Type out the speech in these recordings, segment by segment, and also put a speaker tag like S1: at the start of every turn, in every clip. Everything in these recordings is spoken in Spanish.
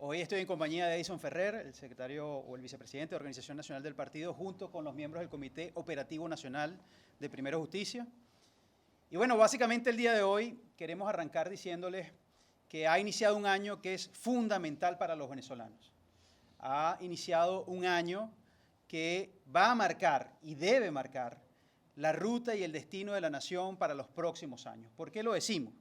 S1: Hoy estoy en compañía de Edison Ferrer, el secretario o el vicepresidente de Organización Nacional del Partido, junto con los miembros del Comité Operativo Nacional de Primero Justicia. Y bueno, básicamente el día de hoy queremos arrancar diciéndoles que ha iniciado un año que es fundamental para los venezolanos. Ha iniciado un año que va a marcar y debe marcar la ruta y el destino de la nación para los próximos años. ¿Por qué lo decimos?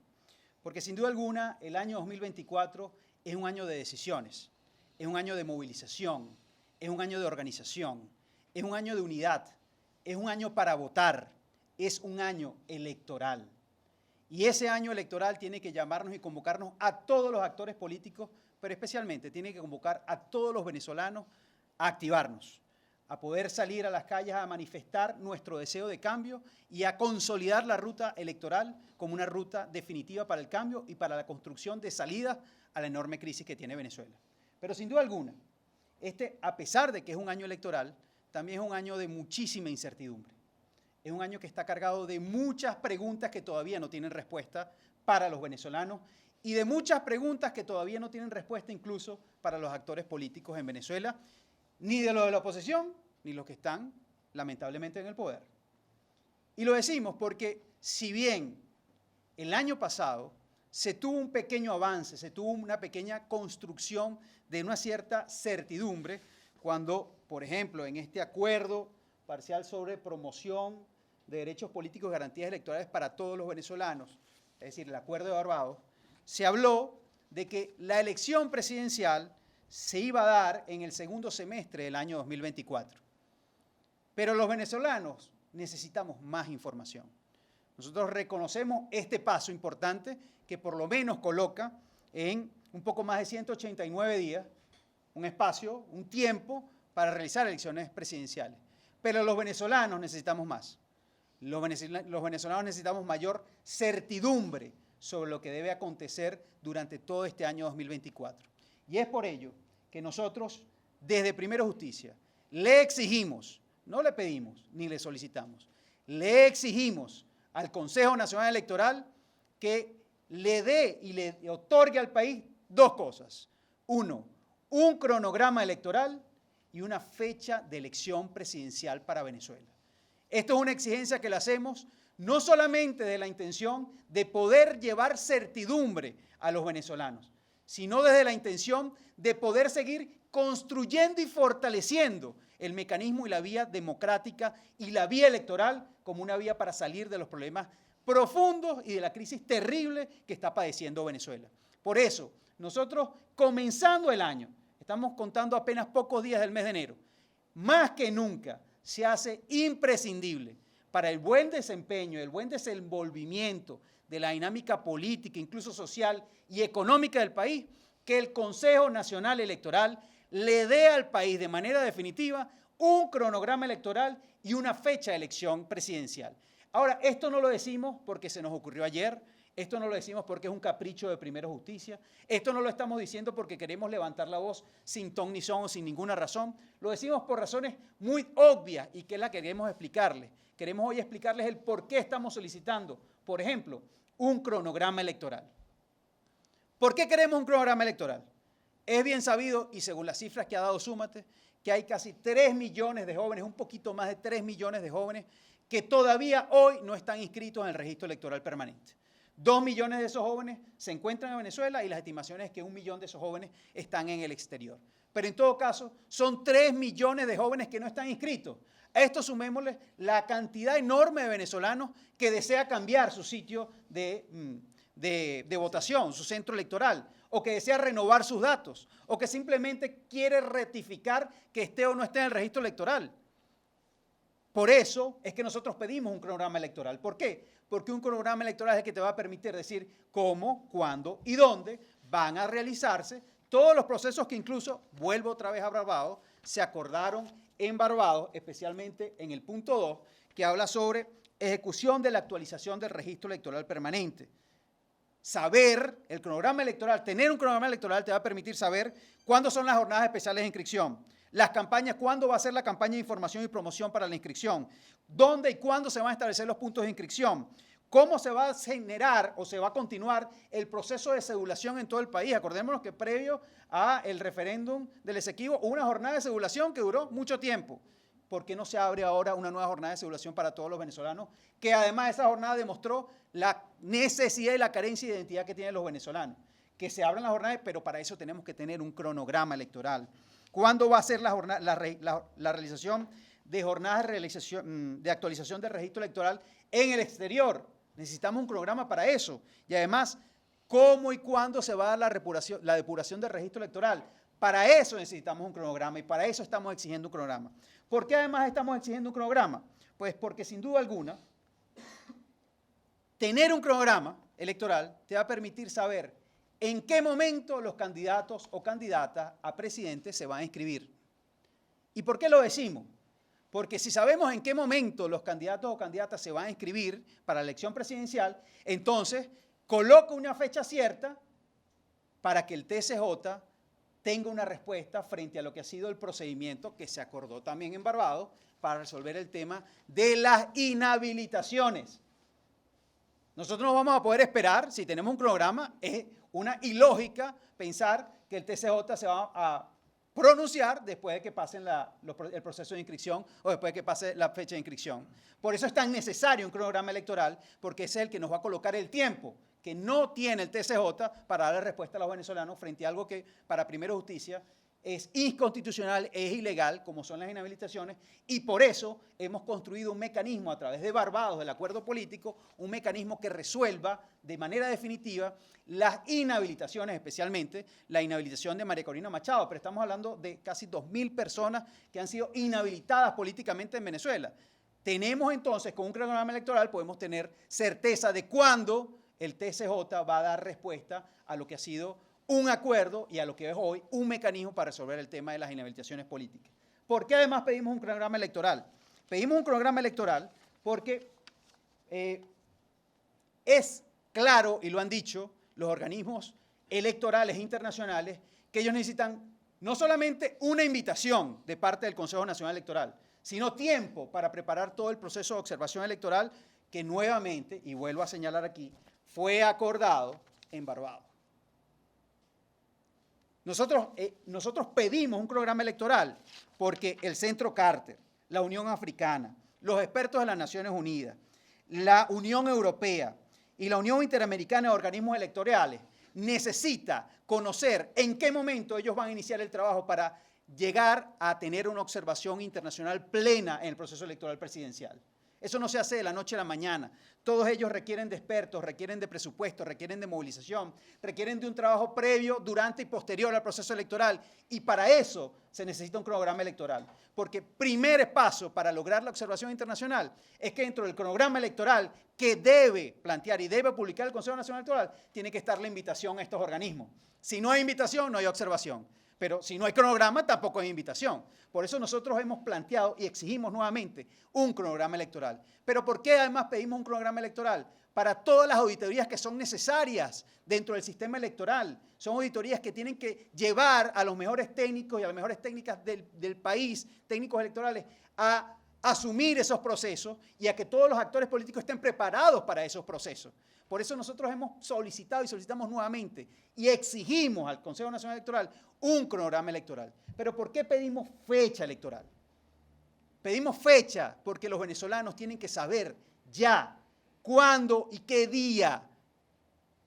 S1: Porque sin duda alguna el año 2024 es un año de decisiones, es un año de movilización, es un año de organización, es un año de unidad, es un año para votar, es un año electoral. Y ese año electoral tiene que llamarnos y convocarnos a todos los actores políticos, pero especialmente tiene que convocar a todos los venezolanos a activarnos, a poder salir a las calles a manifestar nuestro deseo de cambio y a consolidar la ruta electoral como una ruta definitiva para el cambio y para la construcción de salidas a la enorme crisis que tiene Venezuela. Pero sin duda alguna, a pesar de que es un año electoral, también es un año de muchísima incertidumbre. Es un año que está cargado de muchas preguntas que todavía no tienen respuesta para los venezolanos y de muchas preguntas que todavía no tienen respuesta incluso para los actores políticos en Venezuela, ni de los de la oposición, ni los que están lamentablemente en el poder. Y lo decimos porque si bien el año pasado se tuvo un pequeño avance, se tuvo una pequeña construcción de una cierta certidumbre, cuando, por ejemplo, en este acuerdo parcial sobre promoción de derechos políticos y garantías electorales para todos los venezolanos, es decir, el acuerdo de Barbados, se habló de que la elección presidencial se iba a dar en el segundo semestre del año 2024. Pero los venezolanos necesitamos más información. Nosotros reconocemos este paso importante que por lo menos coloca en un poco más de 189 días un espacio, un tiempo para realizar elecciones presidenciales. Pero los venezolanos necesitamos más. Los venezolanos necesitamos mayor certidumbre sobre lo que debe acontecer durante todo este año 2024. Y es por ello que nosotros, desde Primero Justicia, le exigimos, no le pedimos ni le solicitamos, le exigimos al Consejo Nacional Electoral que le dé y le otorgue al país dos cosas. Uno, un cronograma electoral y una fecha de elección presidencial para Venezuela. Esto es una exigencia que le hacemos no solamente de la intención de poder llevar certidumbre a los venezolanos, sino desde la intención de poder seguir construyendo y fortaleciendo el mecanismo y la vía democrática y la vía electoral como una vía para salir de los problemas profundos y de la crisis terrible que está padeciendo Venezuela. Por eso, nosotros comenzando el año, estamos contando apenas pocos días del mes de enero, más que nunca se hace imprescindible para el buen desempeño, el buen desenvolvimiento de la dinámica política, incluso social y económica del país, que el Consejo Nacional Electoral le dé al país de manera definitiva un cronograma electoral y una fecha de elección presidencial. Ahora, esto no lo decimos porque se nos ocurrió ayer, esto no lo decimos porque es un capricho de Primero Justicia, esto no lo estamos diciendo porque queremos levantar la voz sin ton ni son o sin ninguna razón, lo decimos por razones muy obvias y que es la que queremos explicarles. Queremos hoy explicarles el por qué estamos solicitando, por ejemplo, un cronograma electoral. ¿Por qué queremos un cronograma electoral? Es bien sabido, y según las cifras que ha dado Súmate, que hay casi 3 millones de jóvenes, un poquito más de 3 millones de jóvenes, que todavía hoy no están inscritos en el registro electoral permanente. 2 millones de esos jóvenes se encuentran en Venezuela y las estimaciones es que 1 millón de esos jóvenes están en el exterior. Pero en todo caso, son 3 millones de jóvenes que no están inscritos. A esto sumémosle la cantidad enorme de venezolanos que desea cambiar su sitio de votación, su centro electoral, o que desea renovar sus datos, o que simplemente quiere rectificar que esté o no esté en el registro electoral. Por eso es que nosotros pedimos un cronograma electoral. ¿Por qué? Porque un cronograma electoral es el que te va a permitir decir cómo, cuándo y dónde van a realizarse todos los procesos que incluso, vuelvo otra vez a Barbados, se acordaron en Barbados, especialmente en el punto 2, que habla sobre ejecución de la actualización del registro electoral permanente. Saber el cronograma electoral, tener un cronograma electoral te va a permitir saber cuándo son las jornadas especiales de inscripción, las campañas, cuándo va a ser la campaña de información y promoción para la inscripción, dónde y cuándo se van a establecer los puntos de inscripción, ¿Cómo se va a generar o se va a continuar el proceso de cedulación en todo el país? Acordémonos que previo al referéndum del Esequibo hubo una jornada de cedulación que duró mucho tiempo. ¿Por qué no se abre ahora una nueva jornada de cedulación para todos los venezolanos? Que además esa jornada demostró la necesidad y la carencia de identidad que tienen los venezolanos. Que se abran las jornadas, pero para eso tenemos que tener un cronograma electoral. ¿Cuándo va a ser la realización de jornadas de actualización del registro electoral en el exterior? Necesitamos un cronograma para eso. Y además, ¿cómo y cuándo se va a dar la depuración del registro electoral? Para eso necesitamos un cronograma y para eso estamos exigiendo un cronograma. ¿Por qué además estamos exigiendo un cronograma? Pues porque sin duda alguna, tener un cronograma electoral te va a permitir saber en qué momento los candidatos o candidatas a presidente se van a inscribir. ¿Y por qué lo decimos? Porque si sabemos en qué momento los candidatos o candidatas se van a inscribir para la elección presidencial, entonces coloca una fecha cierta para que el TSJ tenga una respuesta frente a lo que ha sido el procedimiento que se acordó también en Barbados para resolver el tema de las inhabilitaciones. Nosotros no vamos a poder esperar, si tenemos un cronograma, es una ilógica pensar que el TSJ se va a pronunciar después de que pasen el proceso de inscripción o después de que pase la fecha de inscripción. Por eso es tan necesario un cronograma electoral, porque ese es el que nos va a colocar el tiempo que no tiene el TSJ para darle respuesta a los venezolanos frente a algo que para Primero Justicia es inconstitucional, es ilegal, como son las inhabilitaciones, y por eso hemos construido un mecanismo a través de Barbados, del acuerdo político, un mecanismo que resuelva de manera definitiva las inhabilitaciones, especialmente la inhabilitación de María Corina Machado, pero estamos hablando de casi 2.000 personas que han sido inhabilitadas políticamente en Venezuela. Tenemos entonces, con un cronograma electoral, podemos tener certeza de cuándo el TSJ va a dar respuesta a lo que ha sido un acuerdo y a lo que es hoy un mecanismo para resolver el tema de las inhabilitaciones políticas. ¿Por qué además pedimos un cronograma electoral? Pedimos un cronograma electoral porque es claro, y lo han dicho los organismos electorales internacionales, que ellos necesitan no solamente una invitación de parte del Consejo Nacional Electoral, sino tiempo para preparar todo el proceso de observación electoral que nuevamente, y vuelvo a señalar aquí, fue acordado en Barbados. Nosotros pedimos un programa electoral porque el Centro Carter, la Unión Africana, los expertos de las Naciones Unidas, la Unión Europea y la Unión Interamericana de Organismos Electorales necesita conocer en qué momento ellos van a iniciar el trabajo para llegar a tener una observación internacional plena en el proceso electoral presidencial. Eso no se hace de la noche a la mañana. Todos ellos requieren de expertos, requieren de presupuesto, requieren de movilización, requieren de un trabajo previo, durante y posterior al proceso electoral. Y para eso se necesita un cronograma electoral. Porque primer paso para lograr la observación internacional es que dentro del cronograma electoral que debe plantear y debe publicar el Consejo Nacional Electoral, tiene que estar la invitación a estos organismos. Si no hay invitación, no hay observación. Pero si no hay cronograma, tampoco hay invitación. Por eso nosotros hemos planteado y exigimos nuevamente un cronograma electoral. ¿Pero por qué además pedimos un cronograma electoral? Para todas las auditorías que son necesarias dentro del sistema electoral. Son auditorías que tienen que llevar a los mejores técnicos y a las mejores técnicas del país, técnicos electorales, a asumir esos procesos y a que todos los actores políticos estén preparados para esos procesos. Por eso nosotros hemos solicitado y solicitamos nuevamente y exigimos al Consejo Nacional Electoral un cronograma electoral. ¿Pero por qué pedimos fecha electoral? Pedimos fecha porque los venezolanos tienen que saber ya cuándo y qué día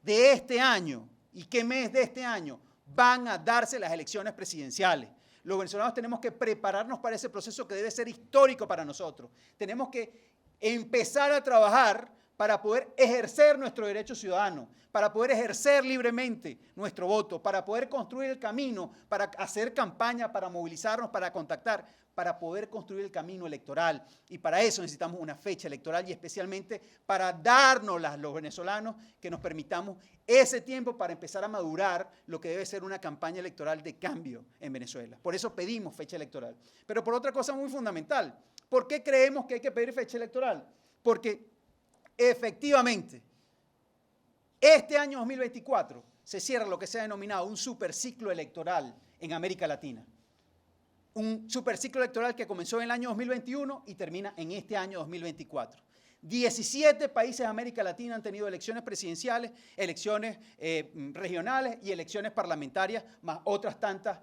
S1: de este año y qué mes de este año van a darse las elecciones presidenciales. Los venezolanos tenemos que prepararnos para ese proceso que debe ser histórico para nosotros. Tenemos que empezar a trabajar para poder ejercer nuestro derecho ciudadano, para poder ejercer libremente nuestro voto, para poder construir el camino, para hacer campaña, para movilizarnos, para contactar, para poder construir el camino electoral. Y para eso necesitamos una fecha electoral y especialmente para dárnoslas los venezolanos, que nos permitamos ese tiempo para empezar a madurar lo que debe ser una campaña electoral de cambio en Venezuela. Por eso pedimos fecha electoral. Pero por otra cosa muy fundamental, ¿por qué creemos que hay que pedir fecha electoral? Porque efectivamente, este año 2024 se cierra lo que se ha denominado un superciclo electoral en América Latina. Un superciclo electoral que comenzó en el año 2021 y termina en este año 2024. 17 países de América Latina han tenido elecciones presidenciales, elecciones regionales y elecciones parlamentarias, más otras tantas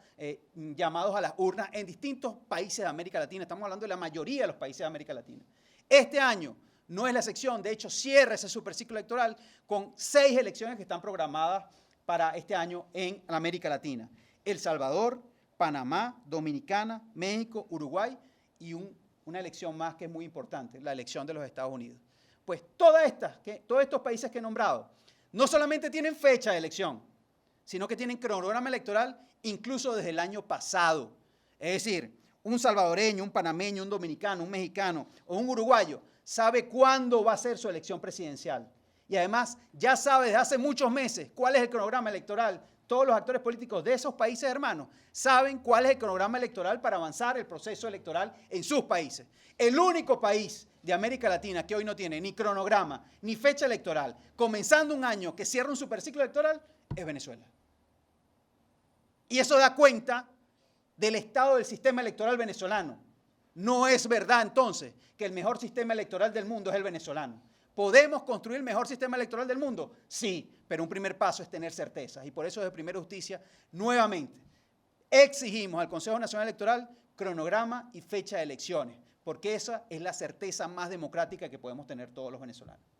S1: llamados a las urnas en distintos países de América Latina. Estamos hablando de la mayoría de los países de América Latina. Este año no es la excepción, de hecho cierra ese superciclo electoral con 6 elecciones que están programadas para este año en América Latina. El Salvador, Panamá, Dominicana, México, Uruguay y una elección más que es muy importante, la elección de los Estados Unidos. Pues todos estos países que he nombrado no solamente tienen fecha de elección, sino que tienen cronograma electoral incluso desde el año pasado. Es decir, un salvadoreño, un panameño, un dominicano, un mexicano o un uruguayo sabe cuándo va a ser su elección presidencial. Y además ya sabe desde hace muchos meses cuál es el cronograma electoral. Todos los actores políticos de esos países hermanos saben cuál es el cronograma electoral para avanzar el proceso electoral en sus países. El único país de América Latina que hoy no tiene ni cronograma ni fecha electoral, comenzando un año que cierra un superciclo electoral, es Venezuela. Y eso da cuenta del estado del sistema electoral venezolano. No es verdad entonces que el mejor sistema electoral del mundo es el venezolano. ¿Podemos construir el mejor sistema electoral del mundo? Sí, pero un primer paso es tener certezas. Y por eso desde Primera Justicia, nuevamente, exigimos al Consejo Nacional Electoral cronograma y fecha de elecciones, porque esa es la certeza más democrática que podemos tener todos los venezolanos.